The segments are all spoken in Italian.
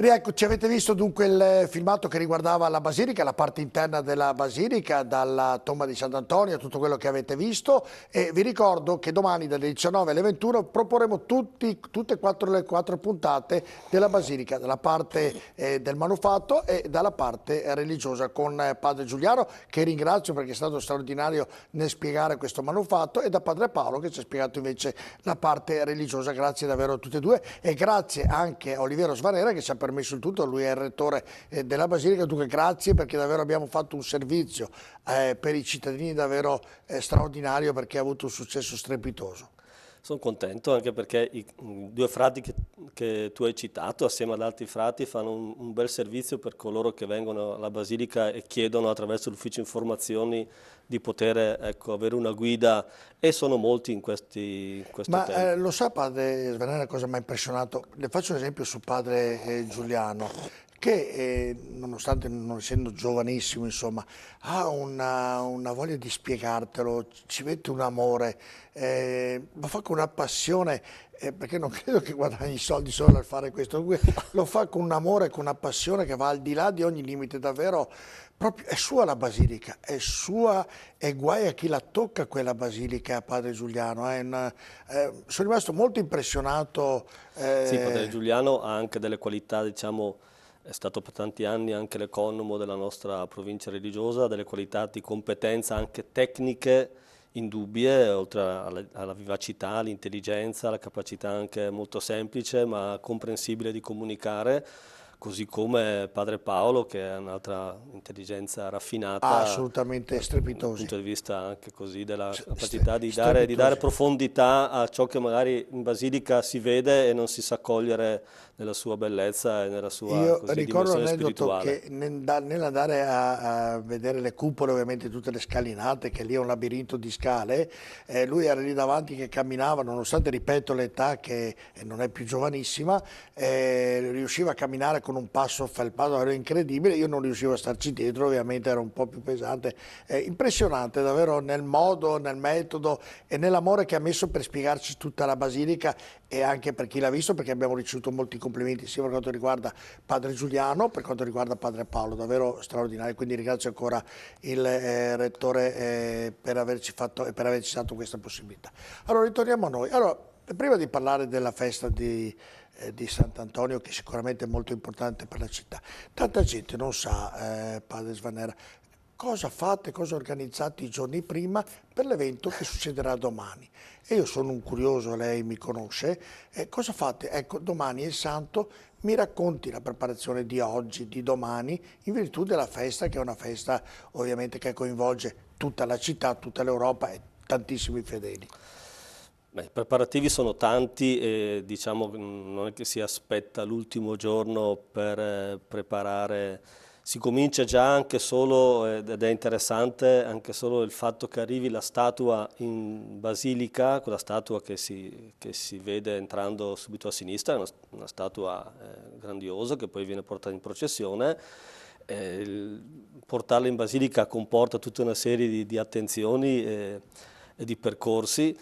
Rieccoci, avete visto dunque il filmato che riguardava la Basilica, la parte interna della Basilica, dalla tomba di Sant'Antonio, tutto quello che avete visto, e vi ricordo che domani dalle 19 alle 21 proporremo tutte e quattro le quattro puntate della Basilica, dalla parte del manufatto e dalla parte religiosa, con Padre Giuliano, che ringrazio perché è stato straordinario nel spiegare questo manufatto, e da Padre Paolo che ci ha spiegato invece la parte religiosa. Grazie davvero a tutte e due, e grazie anche a Oliviero Svanera che ci ha permesso il tutto. Lui è il rettore della Basilica. Dunque grazie, perché davvero abbiamo fatto un servizio per i cittadini davvero straordinario, perché ha avuto un successo strepitoso. Sono contento anche perché i due frati che tu hai citato, assieme ad altri frati, fanno un bel servizio per coloro che vengono alla Basilica e chiedono attraverso l'ufficio informazioni di poter, ecco, avere una guida, e sono molti in questo tempo. Lo sa Padre Svanera cosa mi ha impressionato? Le faccio un esempio su Padre Giuliano, che nonostante non essendo giovanissimo, insomma, ha una voglia di spiegartelo, ci mette un amore, lo fa con una passione, perché non credo che guadagni i soldi solo per fare questo. Lui lo fa con un amore, con una passione che va al di là di ogni limite, davvero. Proprio, è sua la Basilica, è sua, e guai a chi la tocca quella Basilica, Padre Giuliano. Sono rimasto molto impressionato. Sì, Padre Giuliano ha anche delle qualità, diciamo, è stato per tanti anni anche l'economo della nostra provincia religiosa, ha delle qualità di competenza anche tecniche indubbie, oltre alla vivacità, all'intelligenza, alla capacità anche molto semplice ma comprensibile di comunicare, così come Padre Paolo, che ha un'altra intelligenza raffinata Assolutamente dal strepitosi. punto di vista anche così della capacità di dare Strepitosi. profondità a ciò che magari in Basilica si vede e non si sa cogliere nella sua bellezza e nella sua Io così, ricordo dimensione l'aneddoto spirituale. che nell'andare a vedere le cupole, ovviamente tutte le scalinate, che lì è un labirinto di scale, lui era lì davanti che camminava, nonostante, ripeto, l'età che non è più giovanissima, riusciva a camminare con un passo felpato, era incredibile. Io non riuscivo a starci dietro, ovviamente era un po' più pesante. Impressionante davvero, nel modo, nel metodo e nell'amore che ha messo per spiegarci tutta la Basilica, e anche per chi l'ha visto, perché abbiamo ricevuto molti complimenti sia per quanto riguarda Padre Giuliano, per quanto riguarda Padre Paolo, davvero straordinario. Quindi ringrazio ancora il rettore per averci fatto e per averci dato questa possibilità. Allora ritorniamo a noi. Allora, prima di parlare della festa di Sant'Antonio, che sicuramente è molto importante per la città, tanta gente non sa, Padre Svanera, cosa fate, cosa organizzate i giorni prima per l'evento che succederà domani. E io sono un curioso, lei mi conosce, cosa fate? Ecco, domani è il santo, mi racconti la preparazione di oggi, di domani, in virtù della festa, che è una festa ovviamente che coinvolge tutta la città, tutta l'Europa e tantissimi fedeli. Beh, i preparativi sono tanti e diciamo che non è che si aspetta l'ultimo giorno per preparare, si comincia già anche solo, ed è interessante anche solo il fatto che arrivi la statua in Basilica, quella statua che si vede entrando subito a sinistra, è una statua grandiosa che poi viene portata in processione. Portarla in Basilica comporta tutta una serie di attenzioni e di percorsi.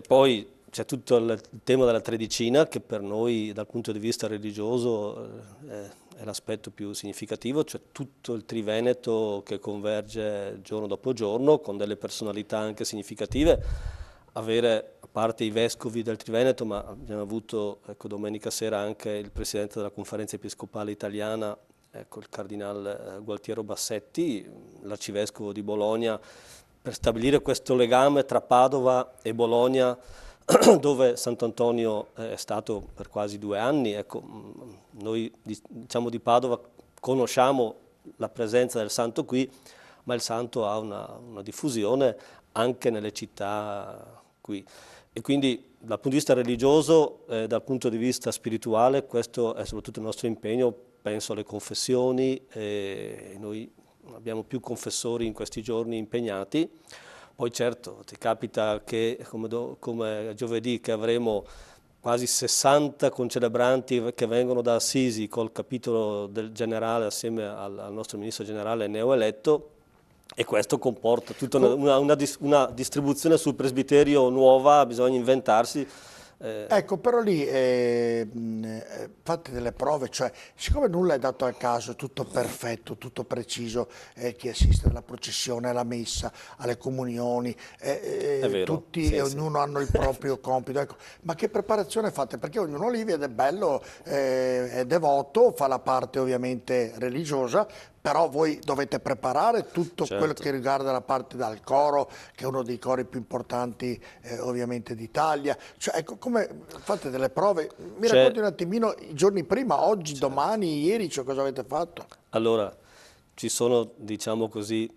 Poi c'è tutto il tema della tredicina, che per noi dal punto di vista religioso è l'aspetto più significativo, cioè tutto il Triveneto che converge giorno dopo giorno con delle personalità anche significative. Avere, a parte i vescovi del Triveneto, ma abbiamo avuto, ecco, domenica sera anche il presidente della Conferenza Episcopale Italiana, ecco, il cardinal Gualtiero Bassetti, l'arcivescovo di Bologna, per stabilire questo legame tra Padova e Bologna, dove Sant'Antonio è stato per quasi 2 anni. Ecco, noi diciamo di Padova conosciamo la presenza del santo qui, ma il santo ha una diffusione anche nelle città qui. E quindi dal punto di vista religioso, dal punto di vista spirituale, questo è soprattutto il nostro impegno. Penso alle confessioni, noi abbiamo più confessori in questi giorni impegnati. Poi certo ti capita che come giovedì che avremo quasi 60 concelebranti che vengono da Assisi col capitolo del generale assieme al nostro ministro generale neoeletto, e questo comporta tutta una distribuzione sul presbiterio nuova, bisogna inventarsi. Ecco, però lì fate delle prove, cioè siccome nulla è dato al caso, è tutto perfetto, tutto preciso, chi assiste alla processione, alla messa, alle comunioni, È vero, tutti e sì, sì. ognuno hanno il proprio compito. Ecco, ma che preparazione fate? Perché ognuno lì vede bello, è devoto, fa la parte ovviamente religiosa, però voi dovete preparare tutto quello che Certo. riguarda la parte dal coro, che è uno dei cori più importanti ovviamente d'Italia. Cioè, ecco, come fate delle prove? Mi racconti C'è, un attimino i giorni prima, oggi, certo. domani, ieri, cioè cosa avete fatto? Allora, ci sono, diciamo così,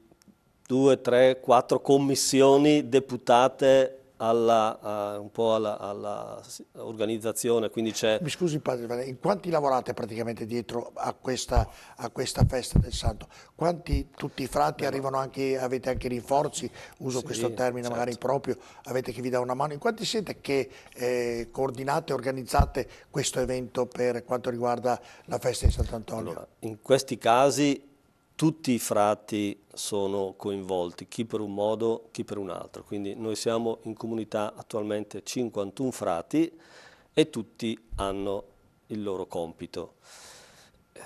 2, 3, 4 commissioni deputate un po' alla organizzazione, quindi c'è. Mi scusi padre, in quanti lavorate praticamente dietro a questa festa del Santo? Quanti tutti i frati Beh, ma arrivano anche, avete anche rinforzi, uso questo sì, termine magari certo. improprio, avete chi vi dà una mano? In quanti siete che coordinate e organizzate questo evento per quanto riguarda la festa di Sant'Antonio? Allora, in questi casi tutti i frati sono coinvolti, chi per un modo, chi per un altro. Quindi noi siamo in comunità attualmente 51 frati e tutti hanno il loro compito.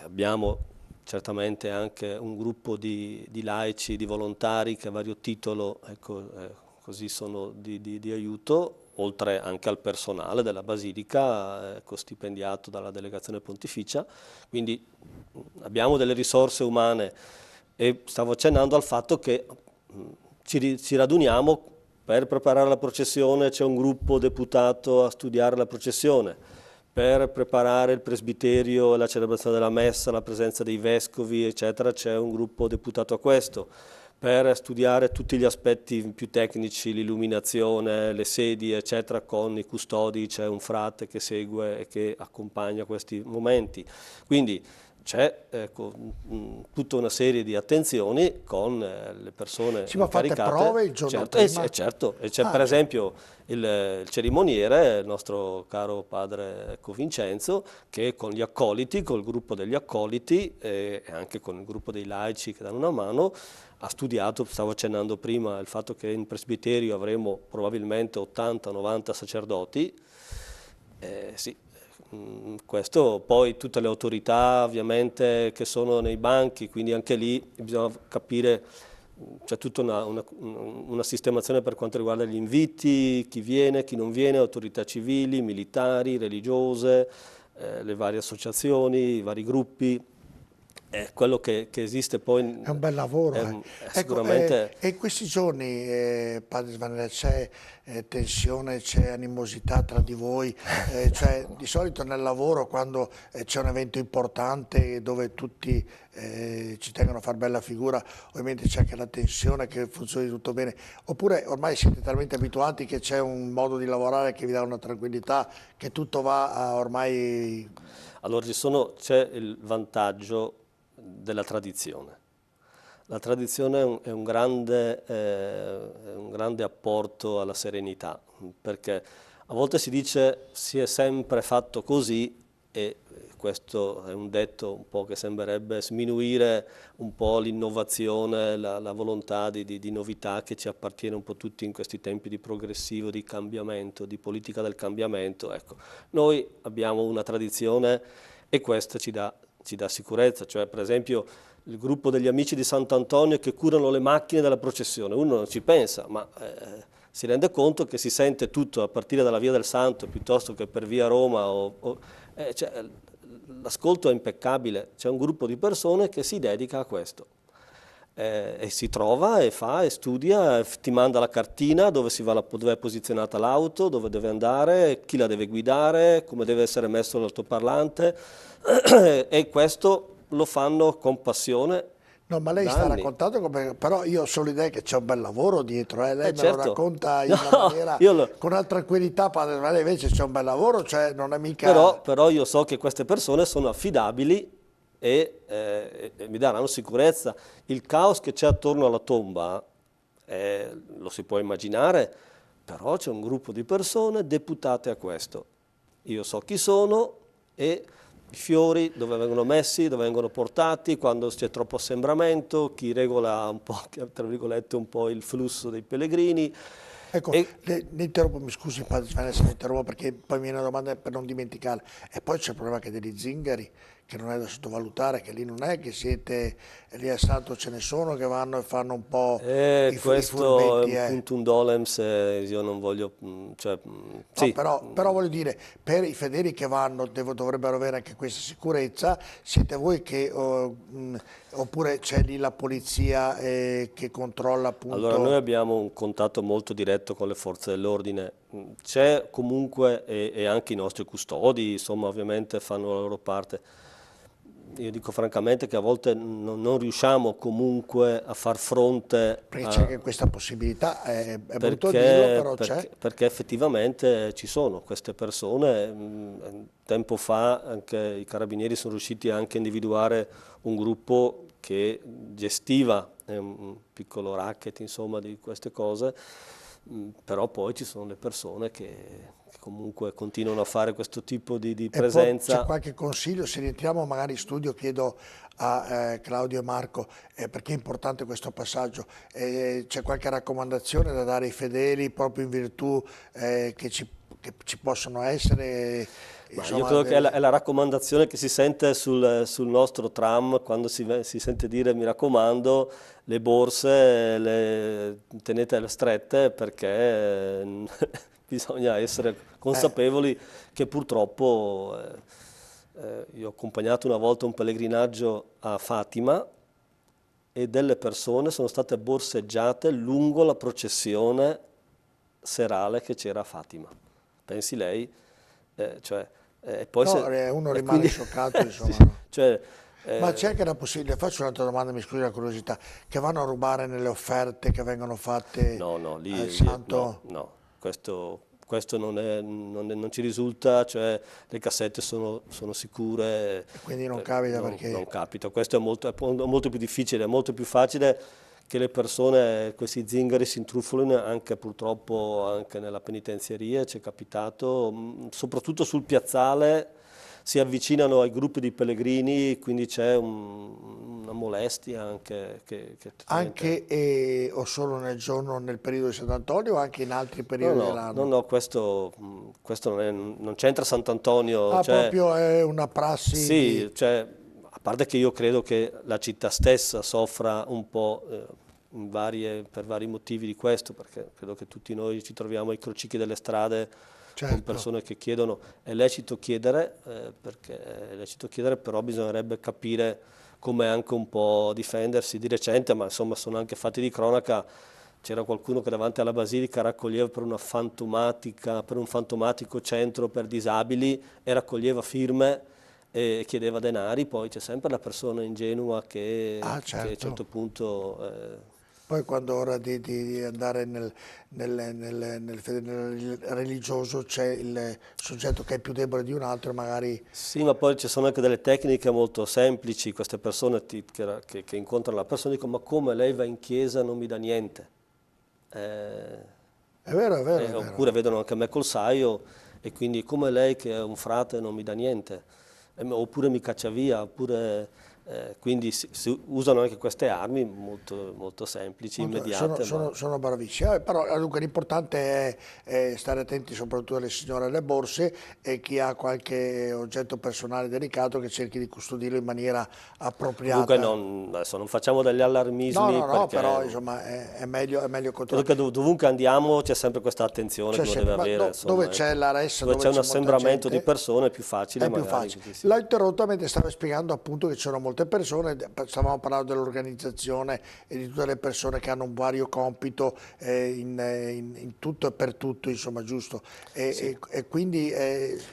Abbiamo certamente anche un gruppo di laici, di volontari che a vario titolo, ecco, così sono di aiuto, oltre anche al personale della Basilica, ecco, stipendiato dalla Delegazione Pontificia. Quindi abbiamo delle risorse umane e stavo accennando al fatto che ci raduniamo per preparare la processione, c'è un gruppo deputato a studiare la processione, per preparare il presbiterio, la celebrazione della messa, la presenza dei vescovi, eccetera, c'è un gruppo deputato a questo. Per studiare tutti gli aspetti più tecnici, l'illuminazione, le sedie, eccetera, con i custodi, c'è un frate che segue e che accompagna questi momenti. Quindi c'è ecco, tutta una serie di attenzioni con le persone Sì, ma fate incaricate, prove il giorno certo, prima? certo, e c'è Ah, per cioè, esempio il cerimoniere, il nostro caro padre ecco, Vincenzo, che con gli accoliti, col gruppo degli accoliti e anche con il gruppo dei laici che danno una mano, ha studiato, stavo accennando prima, il fatto che in presbiterio avremo probabilmente 80-90 sacerdoti, sì, questo poi tutte le autorità ovviamente che sono nei banchi, quindi anche lì bisogna capire, c'è tutta una sistemazione per quanto riguarda gli inviti, chi viene, chi non viene, autorità civili, militari, religiose, le varie associazioni, i vari gruppi. Quello che esiste poi è un bel lavoro. è Ecco, sicuramente. e in questi giorni, padre Svanella, c'è tensione, c'è animosità tra di voi? Cioè, di solito nel lavoro, quando c'è un evento importante dove tutti ci tengono a far bella figura, ovviamente c'è anche la tensione che funzioni tutto bene. Oppure ormai siete talmente abituati che c'è un modo di lavorare che vi dà una tranquillità, che tutto va ormai. Allora c'è il vantaggio della tradizione. La tradizione è un grande apporto alla serenità, perché a volte si dice si è sempre fatto così e questo è un detto un po' che sembrerebbe sminuire un po' l'innovazione, la volontà di novità che ci appartiene un po' tutti in questi tempi di progressivo, di cambiamento, di politica del cambiamento. Ecco, noi abbiamo una tradizione e questa ci dà sicurezza, cioè per esempio il gruppo degli amici di Sant'Antonio che curano le macchine della processione, uno non ci pensa, ma si rende conto che si sente tutto a partire dalla Via del Santo piuttosto che per via Roma, cioè, l'ascolto è impeccabile, c'è un gruppo di persone che si dedica a questo. E si trova e fa e studia, ti manda la cartina dove è posizionata l'auto, dove deve andare, chi la deve guidare, come deve essere messo l'altoparlante e questo lo fanno con passione No, ma lei da sta anni. raccontando come, però io ho solo l'idea che c'è un bel lavoro dietro, Lei me lo Certo, racconta in no, una maniera io con una tranquillità, padre, ma lei invece c'è un bel lavoro, cioè non è però, mica. però io so che queste persone sono affidabili e mi daranno sicurezza. Il caos che c'è attorno alla tomba, lo si può immaginare, però c'è un gruppo di persone deputate a questo. Io so chi sono e i fiori dove vengono messi, dove vengono portati, quando c'è troppo assembramento, chi regola un po', tra virgolette, un po' il flusso dei pellegrini. Ecco, E ne interrompo, mi scusi padre Sven, se mi interrompo perché poi mi viene una domanda per non dimenticare. E poi c'è il problema anche degli zingari, che non è da sottovalutare, che lì non è che siete, lì a Santo ce ne sono che vanno e fanno un po' i questo è furbetti, un eh. puntum dolens, io non voglio, cioè, No, sì, però voglio dire, per i fedeli che vanno dovrebbero avere anche questa sicurezza, siete voi che, oppure c'è lì la polizia che controlla allora noi appunto... abbiamo un contatto molto diretto con le forze dell'ordine, c'è comunque e anche i nostri custodi, insomma, ovviamente fanno la loro parte. Io dico francamente che a volte non riusciamo comunque a far fronte Perché c'è a, anche questa possibilità, è brutto dirlo, però c'è. perché effettivamente ci sono queste persone. Tempo fa anche i carabinieri sono riusciti anche a individuare un gruppo che gestiva un piccolo racket, insomma, di queste cose, però poi ci sono le persone che comunque continuano a fare questo tipo di E poi c'è presenza. qualche consiglio, se rientriamo magari in studio chiedo a Claudio e Marco, perché è importante questo passaggio, c'è qualche raccomandazione da dare ai fedeli proprio in virtù che ci possono essere, Ma io insomma, credo che è la raccomandazione che si sente sul nostro tram quando si sente dire mi raccomando, le borse tenetele strette perché bisogna essere eh, consapevoli che purtroppo io ho accompagnato una volta un pellegrinaggio a Fatima e delle persone sono state borseggiate lungo la processione serale che c'era a Fatima. Pensi lei? Cioè, e poi no, se, uno e rimane quindi, scioccato, sì, insomma. No? cioè, Ma c'è anche la possibilità, faccio un'altra domanda, mi scusi la curiosità, che vanno a rubare nelle offerte che vengono fatte no, no, al no, santo, no, questo non ci risulta, cioè le cassette sono sicure, e quindi non capita non perché... capita. Questo è molto più difficile, è molto più facile che le persone, questi zingari si intrufolino anche purtroppo anche nella penitenziaria, ci è capitato, soprattutto sul piazzale si avvicinano ai gruppi di pellegrini, quindi c'è una molestia anche che effettivamente... Anche o solo nel giorno, nel periodo di Sant'Antonio o anche in altri No, periodi no, no, dell'anno? no, questo non c'entra Sant'Antonio, Ah, cioè, proprio è una prassi di... sì, cioè, a parte che io credo che la città stessa soffra un po' per vari motivi di questo, perché credo che tutti noi ci troviamo ai crocicchi delle strade con Certo. persone che chiedono, è lecito chiedere, perché è lecito chiedere, però bisognerebbe capire come anche un po' difendersi. Di recente, ma insomma sono anche fatti di cronaca, c'era qualcuno che davanti alla Basilica raccoglieva per una fantomatica, per un fantomatico centro per disabili e raccoglieva firme e chiedeva denari, poi c'è sempre la persona ingenua Ah, che a un certo certo. punto... Poi quando è ora di andare nel religioso c'è il soggetto che è più debole di un altro e magari... Sì, ma poi ci sono anche delle tecniche molto semplici, queste persone che incontrano la persona dicono ma come lei va in chiesa e non mi dà niente? Eh, È vero, è vero, è Oppure vero. vedono anche me col saio e quindi come lei che è un frate non mi dà niente, oppure mi caccia via, oppure, quindi si usano anche queste armi molto, molto semplici, immediate, ma Sono bravissimi, però dunque l'importante è stare attenti soprattutto alle signore alle borse e chi ha qualche oggetto personale delicato che cerchi di custodirlo in maniera comunque appropriata. adesso non facciamo degli No, allarmismi no, no, perché però insomma è meglio credo controllare. che dovunque andiamo c'è sempre questa attenzione C'è che uno sempre, deve ma avere, dove insomma, c'è ecco. la ressa, Dove dove c'è un c'è molta assembramento di gente, persone è più facile è più magari facile. che ci sia. L'ho interrotto mentre stava spiegando appunto che ci sono molte persone, stavamo parlando dell'organizzazione e di tutte le persone che hanno un vario compito in tutto e per tutto, insomma, giusto. Sì. E quindi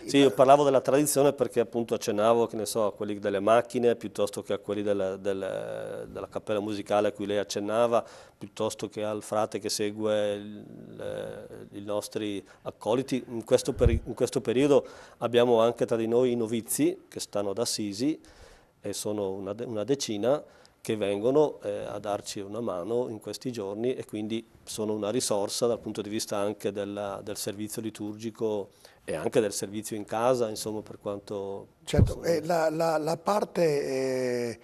Sì, io parlavo della tradizione perché appunto accennavo, che ne so, a quelli delle macchine, piuttosto che a quelli della cappella musicale a cui lei accennava, piuttosto che al frate che segue i nostri accoliti. In questo periodo abbiamo anche tra di noi i novizi che stanno ad Assisi, e sono una decina, che vengono a darci una mano in questi giorni e quindi sono una risorsa dal punto di vista anche del servizio liturgico e anche del servizio in casa, insomma, per quanto certo, possono essere. la parte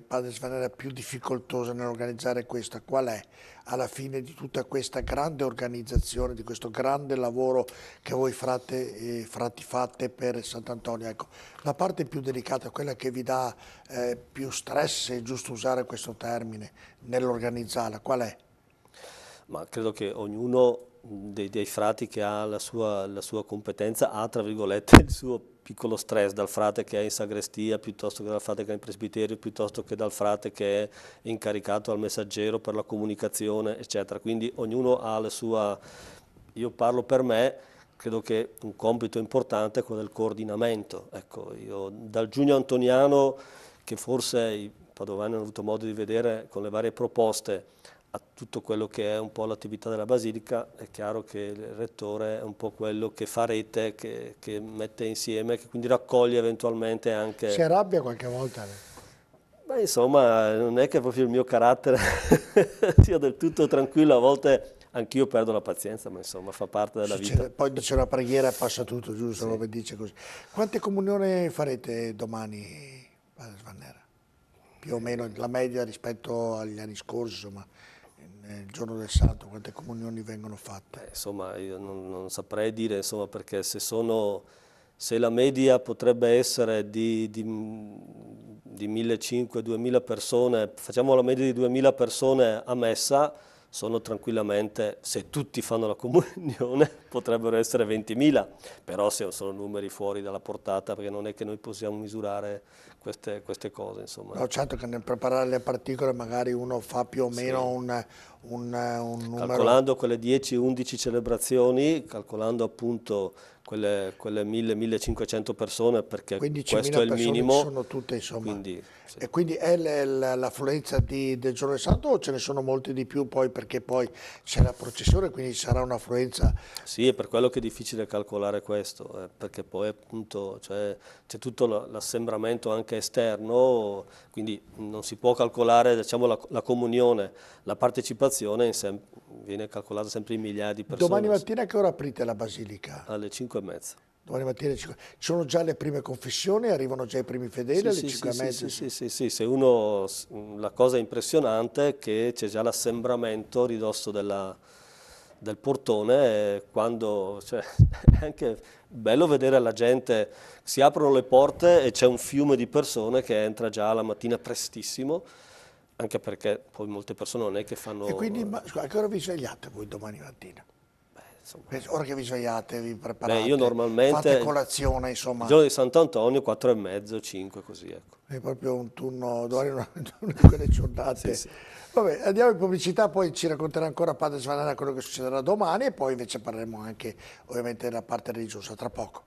Padre Svanera, più difficoltosa nell'organizzare questa? Qual è alla fine di tutta questa grande organizzazione, di questo grande lavoro che voi frati fate per Sant'Antonio? Ecco, la parte più delicata, quella che vi dà più stress, se è giusto usare questo termine, nell'organizzarla, qual è? Ma credo che ognuno dei frati che ha la sua competenza ha, tra virgolette, il suo piccolo stress, dal frate che è in sagrestia, piuttosto che dal frate che è in presbiterio, piuttosto che dal frate che è incaricato al messaggero per la comunicazione, eccetera. Quindi ognuno ha la sua. Io parlo per me, credo che un compito importante è quello del coordinamento. Ecco, io dal Giugno Antoniano, che forse i padovani hanno avuto modo di vedere con le varie proposte, a tutto quello che è un po' l'attività della Basilica, è chiaro che il rettore è un po' quello che fa rete, che mette insieme, che quindi raccoglie eventualmente Si anche. arrabbia qualche volta? Beh, insomma, non è che proprio il mio carattere sia del tutto tranquillo, a volte anch'io perdo la pazienza, ma insomma fa parte della vita. Succede, poi dice una preghiera e passa tutto, giusto? Sì. Come dice così. Quante comunioni farete domani, Padre Svannera? Più o meno la media rispetto agli anni scorsi, insomma, nel giorno del Santo, quante comunioni vengono fatte? Insomma, io non saprei dire, insomma, perché se la media potrebbe essere di 1.500-2.000 persone, facciamo la media di 2.000 persone a messa, sono tranquillamente, se tutti fanno la comunione, potrebbero essere 20.000, però sono numeri fuori dalla portata, perché non è che noi possiamo misurare queste cose, insomma. No, certo che nel preparare le particole magari uno fa più o Sì. meno un numero. Calcolando quelle 10-11 celebrazioni, calcolando appunto quelle 1.000-1.500 persone, perché questo 15.000 è il persone ci minimo, sono tutte, insomma. quindi sì. E quindi è l'affluenza del giorno del Santo o ce ne sono molti di più poi perché poi c'è la processione, quindi sarà un'affluenza. Sì, è per quello che è difficile calcolare questo, perché poi appunto c'è tutto l'assembramento anche esterno, quindi non si può calcolare, diciamo, la comunione, la partecipazione viene calcolata sempre in migliaia di Domani persone, mattina a che ora aprite la Basilica? alle 5:30. Domani mattina ci sono già le prime confessioni, arrivano già i primi fedeli Sì, alle sì, sì, sì, 5:30. sì, sì, sì, sì, se uno, la cosa impressionante è che c'è già l'assembramento a ridosso del portone, quando, cioè, è anche bello vedere la gente, si aprono le porte e c'è un fiume di persone che entra già la mattina prestissimo, anche perché poi molte persone non è che E quindi fanno, scusa, a che ora vi svegliate voi domani mattina? insomma. Ora che vi svegliate, vi Beh, io preparate, normalmente fate colazione, il insomma, giorno di Sant'Antonio 4:30, 5, così, ecco. è proprio un turno, domani è una di quelle Sì, giornate. sì. Vabbè, andiamo in pubblicità, poi ci racconterà ancora Padre Svanana quello che succederà domani e poi invece parleremo anche ovviamente della parte religiosa tra poco.